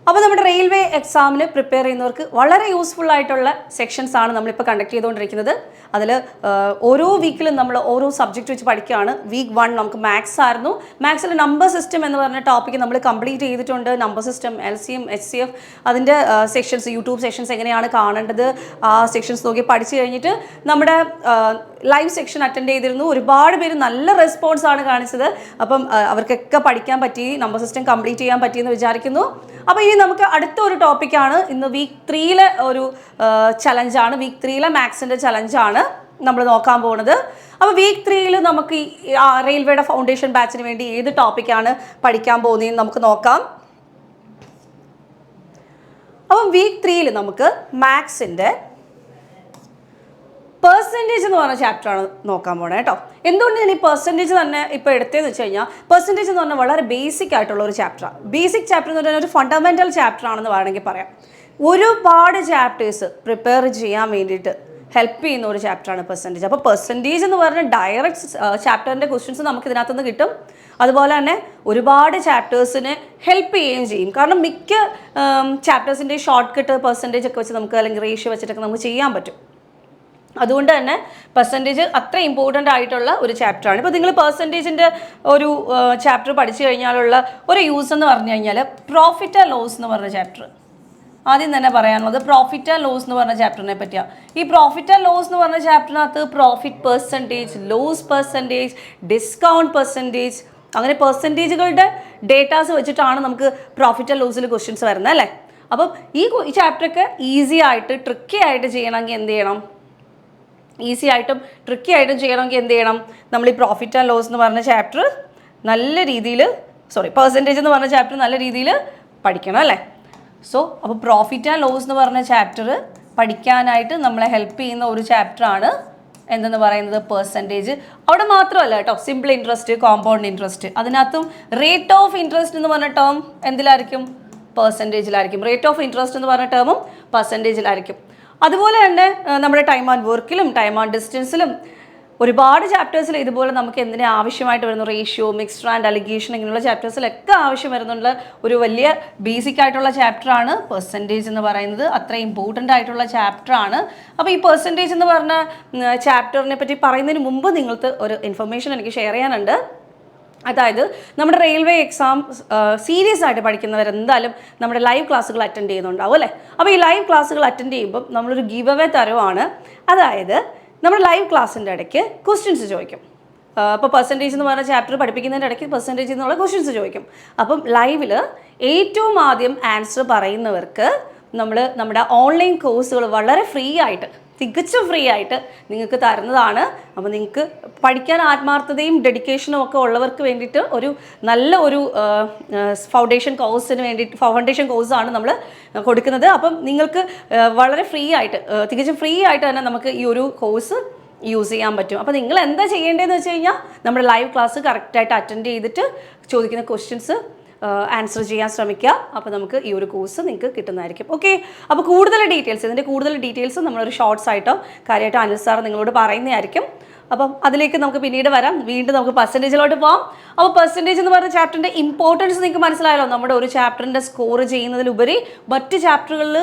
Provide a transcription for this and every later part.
അപ്പോൾ നമ്മുടെ റെയിൽവേ എക്സാമിന് പ്രിപ്പയർ ചെയ്യുന്നവർക്ക് വളരെ യൂസ്ഫുൾ ആയിട്ടുള്ള സെക്ഷൻസ് ആണ് നമ്മളിപ്പോൾ കണ്ടക്ട് ചെയ്തുകൊണ്ടിരിക്കുന്നത്. അതിൽ ഓരോ വീക്കിലും നമ്മൾ ഓരോ സബ്ജക്റ്റ് വെച്ച് പഠിക്കുകയാണ്. വീക്ക് 1 നമുക്ക് മാത്സ് ആയിരുന്നു. മാത്സിൽ നമ്പർ സിസ്റ്റം എന്ന് പറഞ്ഞ ടോപ്പിക്ക് നമ്മൾ കംപ്ലീറ്റ് ചെയ്തിട്ടുണ്ട്. നമ്പർ സിസ്റ്റം, LCM, HCF, അതിൻ്റെ സെക്ഷൻസ്, യൂട്യൂബ് സെക്ഷൻസ് എങ്ങനെയാണ് കാണേണ്ടത്, ആ സെക്ഷൻസ് നോക്കി പഠിച്ചു കഴിഞ്ഞിട്ട് നമ്മുടെ ലൈവ് സെക്ഷൻ അറ്റൻഡ് ചെയ്തിരുന്നു. ഒരുപാട് പേര് നല്ല റെസ്പോൺസ് ആണ് കാണിച്ചത്. അപ്പം അവർക്കൊക്കെ പഠിക്കാൻ പറ്റി, നമ്പർ സിസ്റ്റം കംപ്ലീറ്റ് ചെയ്യാൻ പറ്റിയെന്ന് വിചാരിക്കുന്നു. അപ്പോൾ ഇനി നമുക്ക് അടുത്ത ഒരു ടോപ്പിക്കാണ്. ഇന്ന് വീക്ക് 3-ലെ ഒരു ചലഞ്ചാണ്. വീക്ക് 3-ലെ മാത്സിൻ്റെ ചലഞ്ചാണ് നമ്മൾ നോക്കാൻ പോകുന്നത്. അപ്പോൾ വീക്ക് 3-ൽ നമുക്ക് ഈ റെയിൽവേയുടെ ഫൗണ്ടേഷൻ ബാച്ചിന് വേണ്ടി ഏത് ടോപ്പിക്കാണ് പഠിക്കാൻ പോകുന്നതെന്ന് നമുക്ക് നോക്കാം. അപ്പം വീക്ക് 3-ൽ നമുക്ക് മാത്സിൻ്റെ പെർസെൻറ്റേജ് എന്ന് പറഞ്ഞ ചാപ്റ്ററാണ് നോക്കാൻ പോണേ കേട്ടോ. എന്തുകൊണ്ട് ഞാൻ ഈ പെർസെൻറ്റേജ് തന്നെ ഇപ്പോൾ എടുത്തതെന്ന് വെച്ച് കഴിഞ്ഞാൽ, പെർസെൻറ്റേജ് എന്ന് പറഞ്ഞാൽ വളരെ ബേസിക് ആയിട്ടുള്ള ഒരു ചാപ്റ്ററാണ്. ബേസിക് ചാപ്റ്റർ എന്ന് പറഞ്ഞാൽ ഒരു ഫണ്ടമെൻ്റൽ ചാപ്റ്റർ ആണെന്ന് വേണമെങ്കിൽ പറയാം. ഒരുപാട് ചാപ്റ്റേഴ്സ് പ്രിപ്പയർ ചെയ്യാൻ വേണ്ടിയിട്ട് ഹെൽപ്പ് ചെയ്യുന്ന ഒരു ചാപ്റ്ററാണ് പെർസെൻറ്റേജ്. അപ്പോൾ പെർസെൻറ്റേജ് എന്ന് പറഞ്ഞാൽ ഡയറക്റ്റ് ചാപ്റ്ററിൻ്റെ ക്വസ്റ്റ്യൻസ് നമുക്ക് ഇതിനകത്തുനിന്ന് കിട്ടും. അതുപോലെ തന്നെ ഒരുപാട് ചാപ്റ്റേഴ്സിനെ ഹെൽപ്പ് ചെയ്യുകയും ചെയ്യും. കാരണം മിക്ക ചാപ്റ്റേഴ്സിൻ്റെ ഷോർട്ട് കട്ട് പെർസെൻറ്റേജ് ഒക്കെ വെച്ച് നമുക്ക്, അല്ലെങ്കിൽ റേഷ്യോ വെച്ചിട്ടൊക്കെ നമുക്ക് ചെയ്യാൻ പറ്റും. അതുകൊണ്ട് തന്നെ പെർസെൻറ്റേജ് അത്ര ഇമ്പോർട്ടൻ്റ് ആയിട്ടുള്ള ഒരു ചാപ്റ്ററാണ്. ഇപ്പോൾ നിങ്ങൾ പെർസെൻറ്റേജിൻ്റെ ഒരു ചാപ്റ്റർ പഠിച്ചു കഴിഞ്ഞാലുള്ള ഒരു യൂസ് എന്ന് പറഞ്ഞു കഴിഞ്ഞാൽ, പ്രോഫിറ്റ് ആൻഡ് ലോസ് എന്ന് പറഞ്ഞ ചാപ്റ്റർ ആദ്യം തന്നെ പറയാനുള്ളത് പ്രോഫിറ്റ് ആൻഡ് ലോസ് എന്ന് പറഞ്ഞ ചാപ്റ്ററിനെ പറ്റിയാണ്. ഈ പ്രോഫിറ്റ് ആൻഡ് ലോസ് എന്ന് പറഞ്ഞ ചാപ്റ്ററിനകത്ത് profit percentage, loss percentage, discount percentage, അങ്ങനെ പെർസെൻറ്റേജുകളുടെ ഡേറ്റാസ് വെച്ചിട്ടാണ് നമുക്ക് പ്രോഫിറ്റ് ആൻഡ് ലോസിൽ ക്വസ്റ്റ്യൻസ് വരുന്നത് അല്ലേ. അപ്പം ഈ ചാപ്റ്ററൊക്കെ ഈസി ആയിട്ട് ട്രിക്കി ആയിട്ട് ചെയ്യണമെങ്കിൽ എന്ത് ചെയ്യണം? ഈസി ആയിട്ടും ട്രിക്കി ആയിട്ടും ചെയ്യണമെങ്കിൽ എന്ത് ചെയ്യണം? നമ്മൾ ഈ പ്രോഫിറ്റ് ആൻഡ് ലോസ് എന്ന് പറഞ്ഞ ചാപ്റ്റർ നല്ല രീതിയിൽ, പെർസെൻറ്റേജ് എന്ന് പറഞ്ഞ ചാപ്റ്റർ നല്ല രീതിയിൽ പഠിക്കണം അല്ലേ. അപ്പോൾ പ്രോഫിറ്റ് ആൻഡ് ലോസ് എന്ന് പറഞ്ഞ ചാപ്റ്റർ പഠിക്കാനായിട്ട് നമ്മളെ ഹെൽപ്പ് ചെയ്യുന്ന ഒരു ചാപ്റ്ററാണ് എന്തെന്ന് പറയുന്നത്, പെർസെൻറ്റേജ്. അവിടെ മാത്രമല്ല കേട്ടോ, സിമ്പിൾ ഇൻട്രസ്റ്റ്, കോമ്പൗണ്ട് ഇൻട്രസ്റ്റ്, അതിനകത്തും റേറ്റ് ഓഫ് ഇൻട്രസ്റ്റ് എന്ന് പറഞ്ഞ ടേം എന്തിലായിരിക്കും? പെർസെൻറ്റേജിലായിരിക്കും. റേറ്റ് ഓഫ് ഇൻട്രസ്റ്റ് എന്ന് പറഞ്ഞ ടേമും പെർസെൻറ്റേജിലായിരിക്കും. അതുപോലെ തന്നെ നമ്മുടെ ടൈം ആൻഡ് വർക്കിലും ടൈം ആൻഡ് ഡിസ്റ്റൻസിലും ഒരുപാട് ചാപ്റ്റേഴ്സിൽ ഇതുപോലെ നമുക്ക് എന്തിനാ ആവശ്യമായിട്ട് വരുന്നു, റേഷ്യോ, മിക്സ്ഡ് ആൻഡ് അലിഗേഷൻ, ഇങ്ങനെയുള്ള ചാപ്റ്റേഴ്സിലൊക്കെ ആവശ്യം വരുന്നുള്ള ഒരു വലിയ ബേസിക് ആയിട്ടുള്ള ചാപ്റ്ററാണ് പെർസെൻറ്റേജ് എന്ന് പറയുന്നത്. അത്ര ഇമ്പോർട്ടൻ്റ് ആയിട്ടുള്ള ചാപ്റ്ററാണ്. അപ്പോൾ ഈ പെർസെൻറ്റേജ് എന്ന് പറഞ്ഞ ചാപ്റ്ററിനെ പറ്റി പറയുന്നതിന് മുമ്പ് നിങ്ങൾക്ക് ഒരു ഇൻഫർമേഷൻ എനിക്ക് ഷെയർ ചെയ്യാനുണ്ട്. അതായത് നമ്മുടെ റെയിൽവേ എക്സാം സീരിയസ് ആയിട്ട് പഠിക്കുന്നവർ എന്തായാലും നമ്മുടെ ലൈവ് ക്ലാസ്സുകൾ അറ്റൻഡ് ചെയ്യുന്നുണ്ടാവും അല്ലേ. അപ്പോൾ ഈ ലൈവ് ക്ലാസ്സുകൾ അറ്റൻഡ് ചെയ്യുമ്പം നമ്മളൊരു ഗിവ് അവേ തരുവാണ്. അതായത് നമ്മുടെ ലൈവ് ക്ലാസ്സിൻ്റെ ഇടയ്ക്ക് ക്വസ്റ്റ്യൻസ് ചോദിക്കും. അപ്പോൾ പെർസെൻറ്റേജ് എന്ന് പറഞ്ഞ ചാപ്റ്റർ പഠിപ്പിക്കുന്നതിൻ്റെ ഇടയ്ക്ക് പെർസെൻറ്റേജ് എന്നുള്ള ക്വസ്റ്റ്യൻസ് ചോദിക്കും. അപ്പം ലൈവിൽ ഏറ്റവും ആദ്യം ആൻസർ പറയുന്നവർക്ക് നമ്മൾ നമ്മുടെ ഓൺലൈൻ കോഴ്സുകൾ വളരെ ഫ്രീ ആയിട്ട്, തികച്ചും ഫ്രീ ആയിട്ട് നിങ്ങൾക്ക് തരുന്നതാണ്. അപ്പോൾ നിങ്ങൾക്ക് പഠിക്കാൻ ആത്മാർത്ഥതയും ഡെഡിക്കേഷനും ഒക്കെ ഉള്ളവർക്ക് വേണ്ടിയിട്ട് ഒരു നല്ല ഒരു ഫൗണ്ടേഷൻ കോഴ്സാണ് നമ്മൾ കൊടുക്കുന്നത്. അപ്പം നിങ്ങൾക്ക് വളരെ ഫ്രീ ആയിട്ട്, തികച്ചും ഫ്രീ ആയിട്ട് തന്നെ നമുക്ക് ഈ ഒരു കോഴ്സ് യൂസ് ചെയ്യാൻ പറ്റും. അപ്പോൾ നിങ്ങൾ എന്താ ചെയ്യേണ്ടതെന്ന് വെച്ച് കഴിഞ്ഞാൽ, നമ്മുടെ ലൈവ് ക്ലാസ് കറക്റ്റായിട്ട് അറ്റൻഡ് ചെയ്തിട്ട് ചോദിക്കുന്ന ക്വസ്റ്റ്യൻസ് ആൻസർ ചെയ്യാൻ ശ്രമിക്കുക. അപ്പോൾ നമുക്ക് ഈ ഒരു കോഴ്സ് നിങ്ങൾക്ക് കിട്ടുന്നതായിരിക്കും. ഓക്കെ. അപ്പോൾ ഇതിൻ്റെ കൂടുതൽ ഡീറ്റെയിൽസ് നമ്മളൊരു ഷോർട്സ് ആയിട്ടോ കാര്യമായിട്ടോ അനിൽ സാർ നിങ്ങളോട് പറയുന്നതായിരിക്കും. അപ്പം അതിലേക്ക് നമുക്ക് പിന്നീട് വരാം. വീണ്ടും നമുക്ക് പെർസെൻറ്റേജിലോട്ട് പോകാം. അപ്പോൾ പെർസെൻറ്റേജ് എന്ന് പറഞ്ഞ ചാപ്റ്ററിൻ്റെ ഇമ്പോർട്ടൻസ് നിങ്ങൾക്ക് മനസ്സിലായല്ലോ. നമ്മുടെ ഒരു ചാപ്റ്ററിൻ്റെ സ്കോർ ചെയ്യുന്നതിലുപരി മറ്റ് ചാപ്റ്ററുകളിൽ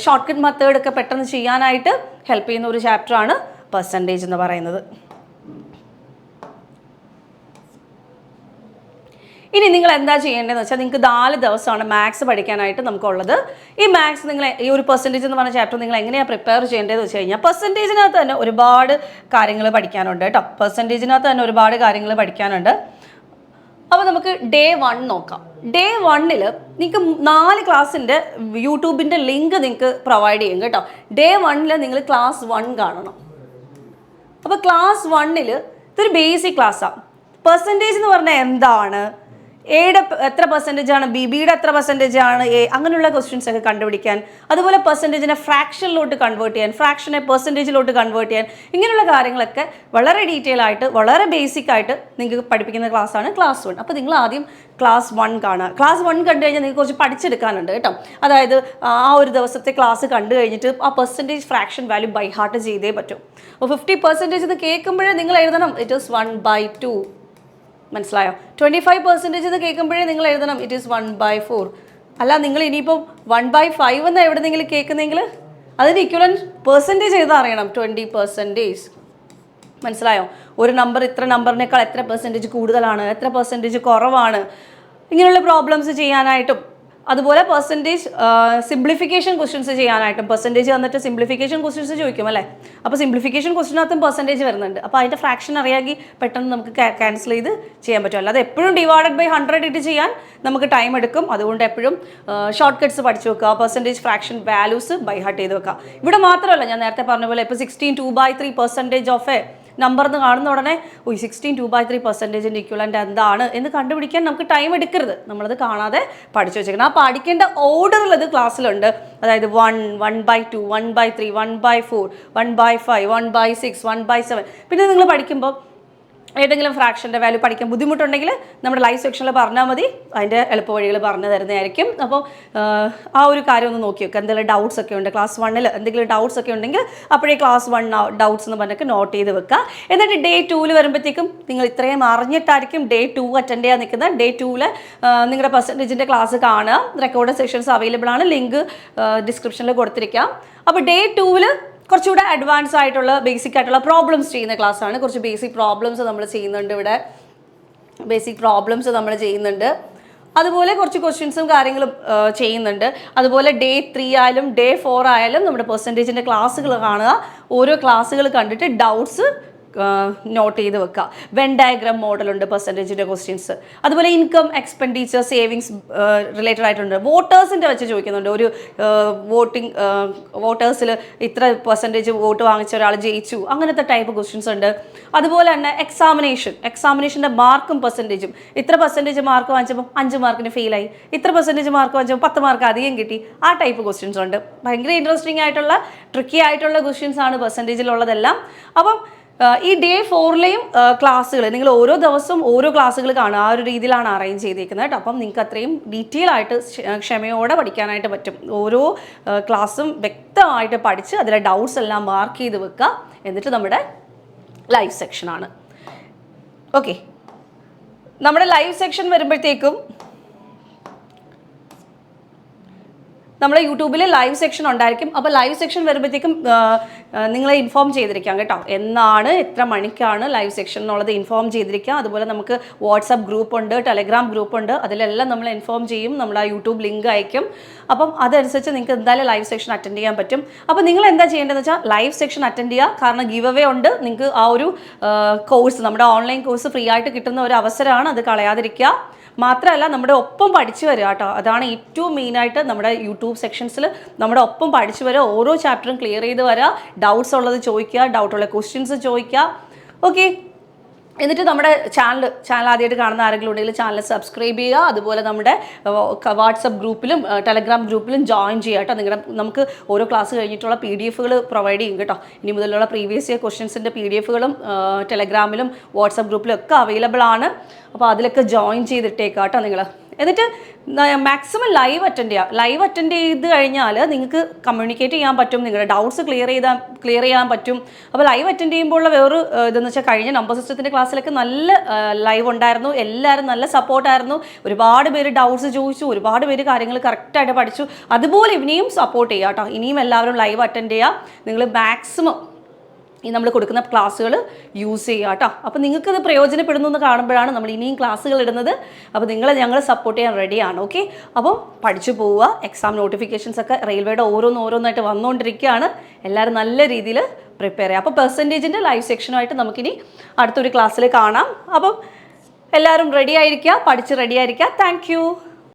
ഷോർട്ട് കട്ട് മെത്തേഡൊക്കെ പെട്ടെന്ന് ചെയ്യാനായിട്ട് ഹെൽപ്പ് ചെയ്യുന്ന ഒരു ചാപ്റ്ററാണ് പെർസെൻറ്റേജ് എന്ന് പറയുന്നത്. ഇനി നിങ്ങൾ എന്താ ചെയ്യേണ്ടതെന്ന് വെച്ചാൽ, നിങ്ങൾക്ക് 4 ദിവസമാണ് മാത്സ് പഠിക്കാനായിട്ട് നമുക്കുള്ളത്. ഈ മാത്സ് ഈ ഒരു പെർസെൻറ്റേജ് എന്ന് പറഞ്ഞ ചാപ്റ്റർ നിങ്ങൾ എങ്ങനെയാണ് പ്രിപ്പയർ ചെയ്യേണ്ടതെന്ന് വെച്ച് കഴിഞ്ഞാൽ, പെർസെൻറ്റേജിനകത്ത് തന്നെ ഒരുപാട് കാര്യങ്ങൾ പഠിക്കാനുണ്ട് കേട്ടോ. പെർസെൻറ്റേജിനകത്ത് തന്നെ ഒരുപാട് കാര്യങ്ങൾ പഠിക്കാനുണ്ട്. അപ്പോൾ നമുക്ക് ഡേ 1 നോക്കാം. ഡേ 1-ൽ നിങ്ങൾക്ക് 4 ക്ലാസ്സിൻ്റെ യൂട്യൂബിൻ്റെ ലിങ്ക് നിങ്ങൾക്ക് പ്രൊവൈഡ് ചെയ്യും കേട്ടോ. ഡേ 1-ൽ നിങ്ങൾ ക്ലാസ് 1 കാണണം. അപ്പോൾ ക്ലാസ് 1-ൽ ഇതൊരു ബേസിക് ക്ലാസ്സാണ്. പെർസെൻറ്റേജ് എന്ന് പറഞ്ഞാൽ എന്താണ്, എയുടെ എത്ര പെർസെൻറ്റേജ് ആണ്, ബിയുടെ എത്ര പെർസെൻറ്റേജ് ആണ് എ, അങ്ങനെയുള്ള ക്വസ്റ്റ്യൻസ് ഒക്കെ കണ്ടുപിടിക്കാൻ, അതുപോലെ പെർസെൻറ്റേജിനെ ഫ്രാക്ഷനിലോട്ട് കൺവേർട്ട് ചെയ്യാൻ, ഫ്രാക്ഷനെ പെർസെൻറ്റേജിലോട്ട് കൺവേർട്ട് ചെയ്യാൻ, ഇങ്ങനെയുള്ള കാര്യങ്ങളൊക്കെ വളരെ ഡീറ്റെയിൽ ആയിട്ട്, വളരെ ബേസിക് ആയിട്ട് നിങ്ങൾക്ക് പഠിപ്പിക്കുന്ന ക്ലാസ്സാണ് ക്ലാസ് 1. അപ്പോൾ നിങ്ങൾ ആദ്യം ക്ലാസ് 1 കാണുക. ക്ലാസ് 1 കണ്ടു കഴിഞ്ഞാൽ നിങ്ങൾക്ക് കുറച്ച് പഠിച്ചെടുക്കാനുണ്ട് കേട്ടോ. അതായത് ആ ഒരു ദിവസത്തെ ക്ലാസ് കണ്ടു കഴിഞ്ഞിട്ട് ആ percentage fraction value by heart ചെയ്തേ പറ്റും. അപ്പോൾ 50% എന്ന് കേൾക്കുമ്പോഴേ നിങ്ങൾ എഴുതണം ഇറ്റ് ഈസ് 1/2. മനസ്സിലായോ? 25% എന്ന് കേൾക്കുമ്പോഴേ നിങ്ങൾ എഴുതണം ഇറ്റ് ഈസ് 1/4. അല്ല, നിങ്ങൾ ഇനിയിപ്പം 1/5 എന്ന് എവിടെന്നെങ്കിലും കേൾക്കുന്നെങ്കിൽ അതിന് ഇക്വലൻറ്റ് പെർസെൻറ്റേജ് ചെയ്ത് അറിയണം. 20%. മനസ്സിലായോ? ഒരു നമ്പർ ഇത്ര നമ്പറിനേക്കാൾ എത്ര പെർസെൻറ്റേജ് കൂടുതലാണ്, എത്ര പെർസെൻറ്റേജ് കുറവാണ്, ഇങ്ങനെയുള്ള പ്രോബ്ലംസ് ചെയ്യാനായിട്ടും അതുപോലെ പെർസെൻറ്റേജ് സിംപ്ലിഫിക്കേഷൻ ക്വസ്റ്റ്യൻസ് ചെയ്യാനായിട്ടും. പെർസെൻറ്റേജ് വന്നിട്ട് സിംപ്ലിഫിക്കേഷൻ ക്വസ്റ്റ്യൻസ് ചോദിക്കും അല്ലേ? അപ്പോൾ സിംപ്ലിഫിക്കേഷൻ ക്വസ്റ്റിനകത്തും പെർസെൻറ്റേജ് വരുന്നുണ്ട്. അപ്പോൾ അതിൻ്റെ ഫ്രാക്ഷൻ അറിയാമെങ്കിൽ പെട്ടെന്ന് നമുക്ക് ക്യാൻസൽ ചെയ്ത് ചെയ്യാൻ പറ്റും. അല്ലാതെ എപ്പോഴും /100 ഇട്ട് ചെയ്യാൻ നമുക്ക് ടൈം എടുക്കും. അതുകൊണ്ട് എപ്പോഴും ഷോർട്ട് കട്ട്സ് പഠിച്ചു വെക്കുക. Percentage fraction values by heart ചെയ്ത് വെക്കുക. ഇവിടെ മാത്രമല്ല, ഞാൻ നേരത്തെ പറഞ്ഞ പോലെ ഇപ്പോൾ 16 2/3% ഓഫ് എ നമ്പർ എന്ന് കാണുന്ന ഉടനെ 16 2/3% ഇക്വലൻ്റ് എന്താണ് എന്ന് കണ്ടുപിടിക്കാൻ നമുക്ക് ടൈം എടുക്കരുത്. നമ്മളത് കാണാതെ പഠിച്ചു വെച്ചേക്കണം. ആ പഠിക്കേണ്ട ഓർഡറിൽ അത് ക്ലാസ്സിലുണ്ട്. അതായത് 1, 1/2, 1/3, 1/4, 1/5, 1/6, 1/7. പിന്നെ നിങ്ങൾ പഠിക്കുമ്പോൾ ഏതെങ്കിലും ഫ്രാക്ഷൻ്റെ വാല്യൂ പഠിക്കാൻ ബുദ്ധിമുട്ടുണ്ടെങ്കിൽ നമ്മുടെ ലൈവ് സെക്ഷനിൽ പറഞ്ഞാൽ മതി. അതിൻ്റെ എളുപ്പ വഴികൾ പറഞ്ഞു തരുന്നതായിരിക്കും. അപ്പോൾ ആ ഒരു കാര്യം ഒന്ന് നോക്കി വെക്കുക. എന്തെങ്കിലും ഡൗട്ട്സ് ഒക്കെ ഉണ്ട് ക്ലാസ് 1-ൽ എന്തെങ്കിലും ഡൗട്ട്സ് ഒക്കെ ഉണ്ടെങ്കിൽ അപ്പോഴേ ക്ലാസ് 1 ഡൗട്ട്സ് എന്ന് പറഞ്ഞൊക്കെ നോട്ട് ചെയ്ത് വെക്കുക. എന്നിട്ട് ഡേ 2-ൽ വരുമ്പോഴത്തേക്കും നിങ്ങൾ ഇത്രയും അറിഞ്ഞിട്ടായിരിക്കും ഡേ 2 അറ്റൻഡ് ചെയ്യാൻ നിൽക്കുന്നത്. ഡേ 2-ൽ നിങ്ങളുടെ പെർസെൻറ്റേജിൻ്റെ ക്ലാസ് കാണുക. റെക്കോർഡ് സെഷൻസ് അവൈലബിൾ ആണ്. ലിങ്ക് ഡിസ്ക്രിപ്ഷനിൽ കൊടുത്തിരിക്കാം. അപ്പോൾ ഡേ 2-ൽ കുറച്ചുകൂടെ അഡ്വാൻസ് ആയിട്ടുള്ള ബേസിക് ആയിട്ടുള്ള പ്രോബ്ലംസ് ചെയ്യുന്ന ക്ലാസ്സാണ്. കുറച്ച് ബേസിക് പ്രോബ്ലംസ് നമ്മൾ ചെയ്യുന്നുണ്ട് ഇവിടെ. ബേസിക് പ്രോബ്ലംസ് നമ്മൾ ചെയ്യുന്നുണ്ട്. അതുപോലെ കുറച്ച് ക്വസ്റ്റ്യൻസും കാര്യങ്ങളും ചെയ്യുന്നുണ്ട്. അതുപോലെ ഡേ 3 ആയാലും ഡേ 4 ആയാലും നമ്മുടെ പെർസെൻറ്റേജിൻ്റെ ക്ലാസ്സുകൾ കാണുക. ഓരോ ക്ലാസ്സുകൾ കണ്ടിട്ട് ഡൗട്ട്സ് നോട്ട് ചെയ്ത് വെക്കുക. വെൻ ഡയഗ്രാം മോഡലുണ്ട് പെർസെൻറ്റേജിൻ്റെ ക്വസ്റ്റ്യൻസ്. അതുപോലെ ഇൻകം എക്സ്പെൻഡിച്ചർ സേവിങ്സ് റിലേറ്റഡ് ആയിട്ടുണ്ട്. വോട്ടേഴ്സിൻ്റെ വെച്ച് ചോദിക്കുന്നുണ്ട്. ഒരു വോട്ടേഴ്സിൽ ഇത്ര പെർസെൻറ്റേജ് വോട്ട് വാങ്ങിച്ച ഒരാൾ ജയിച്ചു, അങ്ങനത്തെ ടൈപ്പ് ക്വസ്റ്റ്യൻസ് ഉണ്ട്. അതുപോലെ തന്നെ എക്സാമിനേഷൻ്റെ മാർക്കും പെർസെൻറ്റേജും. ഇത്ര പെർസെൻറ്റേജ് മാർക്ക് വാങ്ങിച്ചപ്പോൾ 5 മാർക്കിന് ഫെയിലായി, ഇത്ര പെർസെൻറ്റേജ് മാർക്ക് വാങ്ങിച്ചപ്പോൾ 10 മാർക്ക് അധികം കിട്ടി. ആ ടൈപ്പ് ക്വസ്റ്റ്യൻസ് ഉണ്ട്. ഭയങ്കര ഇൻട്രസ്റ്റിംഗ് ആയിട്ടുള്ള ട്രിക്കി ആയിട്ടുള്ള ക്വസ്റ്റ്യൻസ് ആണ് പെർസെൻറ്റേജിലുള്ളതെല്ലാം. അപ്പം ഈ ഡേ 4-ലെയും ക്ലാസ്സുകൾ നിങ്ങൾ ഓരോ ദിവസവും ഓരോ ക്ലാസ്സുകൾ കാണുക. ആ ഒരു രീതിയിലാണ് അറേഞ്ച് ചെയ്തിരിക്കുന്നത് കേട്ടോ. അപ്പം നിങ്ങൾക്ക് അത്രയും ഡീറ്റെയിൽ ആയിട്ട് ക്ഷമയോടെ പഠിക്കാനായിട്ട് പറ്റും. ഓരോ ക്ലാസ്സും വ്യക്തമായിട്ട് പഠിച്ച് അതിലെ ഡൗട്ട്സ് എല്ലാം മാർക്ക് ചെയ്ത് വെക്കുക. എന്നിട്ട് നമ്മുടെ ലൈവ് സെക്ഷനാണ്. ഓക്കെ, നമ്മുടെ ലൈവ് സെക്ഷൻ വരുമ്പോഴത്തേക്കും നമ്മുടെ യൂട്യൂബിൽ ലൈവ് സെക്ഷൻ ഉണ്ടായിരിക്കും. അപ്പോൾ ലൈവ് സെക്ഷൻ വരുമ്പോഴത്തേക്കും നിങ്ങളെ ഇൻഫോം ചെയ്തിരിക്കാം കേട്ടോ. എന്നാണ് എത്ര മണിക്കാണ് ലൈവ് സെക്ഷൻ എന്നുള്ളത് ഇൻഫോം ചെയ്തിരിക്കുക. അതുപോലെ നമുക്ക് വാട്സപ്പ് ഗ്രൂപ്പ് ഉണ്ട്, ടെലഗ്രാം ഗ്രൂപ്പ് ഉണ്ട്. അതിലെല്ലാം നമ്മൾ ഇൻഫോം ചെയ്യും. നമ്മൾ ആ യൂട്യൂബ് ലിങ്ക് അയക്കും. അപ്പം അതനുസരിച്ച് നിങ്ങൾക്ക് എന്തായാലും ലൈവ് സെക്ഷൻ അറ്റൻഡ് ചെയ്യാൻ പറ്റും. അപ്പോൾ നിങ്ങൾ എന്താ ചെയ്യേണ്ടതെന്ന് വെച്ചാൽ ലൈവ് സെക്ഷൻ അറ്റൻഡ് ചെയ്യുക. കാരണം ഗിവ് അവേ ഉണ്ട്. നിങ്ങൾക്ക് ആ ഒരു കോഴ്സ്, നമ്മുടെ ഓൺലൈൻ കോഴ്സ് ഫ്രീ ആയിട്ട് കിട്ടുന്ന ഒരു അവസരമാണ്. അത് കളയാതിരിക്കുക. മാത്രമല്ല നമ്മുടെ ഒപ്പം പഠിച്ചു വരിക കേട്ടോ. അതാണ് ഏറ്റവും മെയിനായിട്ട്. നമ്മുടെ യൂട്യൂബ് സെക്ഷൻസിൽ നമ്മുടെ ഒപ്പം പഠിച്ചു വരിക. ഓരോ ചാപ്റ്ററും ക്ലിയർ ചെയ്ത് വരിക. ഡൗട്ട്സ് ഉള്ളത് ചോദിക്കുക, ഡൗട്ടുള്ള ക്വസ്റ്റ്യൻസ് ചോദിക്കുക. ഓക്കെ, എന്നിട്ട് നമ്മുടെ ചാനൽ ആദ്യമായിട്ട് കാണുന്ന ആരെങ്കിലും ഉണ്ടെങ്കിൽ ചാനൽ സബ്സ്ക്രൈബ് ചെയ്യുക. അതുപോലെ നമ്മുടെ വാട്സപ്പ് ഗ്രൂപ്പിലും ടെലഗ്രാം ഗ്രൂപ്പിലും ജോയിൻ ചെയ്യുക കേട്ടോ. നമുക്ക് ഓരോ ക്ലാസ് കഴിഞ്ഞിട്ടുള്ള PDF പ്രൊവൈഡ് ചെയ്യും കേട്ടോ. ഇനി മുതലുള്ള പ്രീവിയസ് ഇയർ ക്വസ്റ്റ്യൻസിൻ്റെ PDF ടെലഗ്രാമിലും വാട്സപ്പ് ഗ്രൂപ്പിലും ഒക്കെ അവൈലബിൾ ആണ്. അപ്പോൾ അതിലൊക്കെ ജോയിൻ ചെയ്തിട്ടേക്കാം കേട്ടോ നിങ്ങൾ. എന്നിട്ട് മാക്സിമം ലൈവ് അറ്റൻഡ് ചെയ്യുക. ലൈവ് അറ്റൻഡ് ചെയ്ത് കഴിഞ്ഞാൽ നിങ്ങൾക്ക് കമ്മ്യൂണിക്കേറ്റ് ചെയ്യാൻ പറ്റും. നിങ്ങളുടെ ഡൗട്ട്സ് ക്ലിയർ ചെയ്യാൻ പറ്റും. അപ്പോൾ ലൈവ് അറ്റൻഡ് ചെയ്യുമ്പോഴുള്ള വേറൊരു ഇതെന്ന് വെച്ചാൽ കഴിഞ്ഞ നമ്പർ സിസ്റ്റത്തിൻ്റെ ക്ലാസ്സിലൊക്കെ നല്ല ലൈവ് ഉണ്ടായിരുന്നു. എല്ലാവരും നല്ല സപ്പോർട്ടായിരുന്നു. ഒരുപാട് പേര് ഡൗട്ട്സ് ചോദിച്ചു, ഒരുപാട് പേര് കാര്യങ്ങൾ കറക്റ്റായിട്ട് പഠിച്ചു. അതുപോലെ ഇനിയും സപ്പോർട്ട് ചെയ്യുക കേട്ടോ. ഇനിയും എല്ലാവരും ലൈവ് അറ്റൻഡ് ചെയ്യുക. നിങ്ങൾ മാക്സിമം ഈ നമ്മൾ കൊടുക്കുന്ന ക്ലാസ്സുകൾ യൂസ് ചെയ്യുക കേട്ടോ. അപ്പോൾ നിങ്ങൾക്കത് പ്രയോജനപ്പെടുന്നു എന്ന് കാണുമ്പോഴാണ് നമ്മൾ ഇനിയും ക്ലാസ്സുകൾ ഇടുന്നത്. അപ്പോൾ ഞങ്ങൾ സപ്പോർട്ട് ചെയ്യാൻ റെഡിയാണ്. ഓക്കെ, അപ്പോൾ പഠിച്ചു പോവുക. എക്സാം നോട്ടിഫിക്കേഷൻസ് ഒക്കെ റെയിൽവേയുടെ ഓരോന്നായിട്ട് വന്നുകൊണ്ടിരിക്കുകയാണ്. എല്ലാവരും നല്ല രീതിയിൽ പ്രിപ്പയർ ചെയ്യുക. അപ്പോൾ പെർസെൻറ്റേജിൻ്റെ ലൈവ് സെക്ഷനുമായിട്ട് നമുക്കിനി അടുത്തൊരു ക്ലാസ്സിൽ കാണാം. അപ്പം എല്ലാവരും റെഡി ആയിരിക്കുക, പഠിച്ച് റെഡി ആയിരിക്കുക. താങ്ക്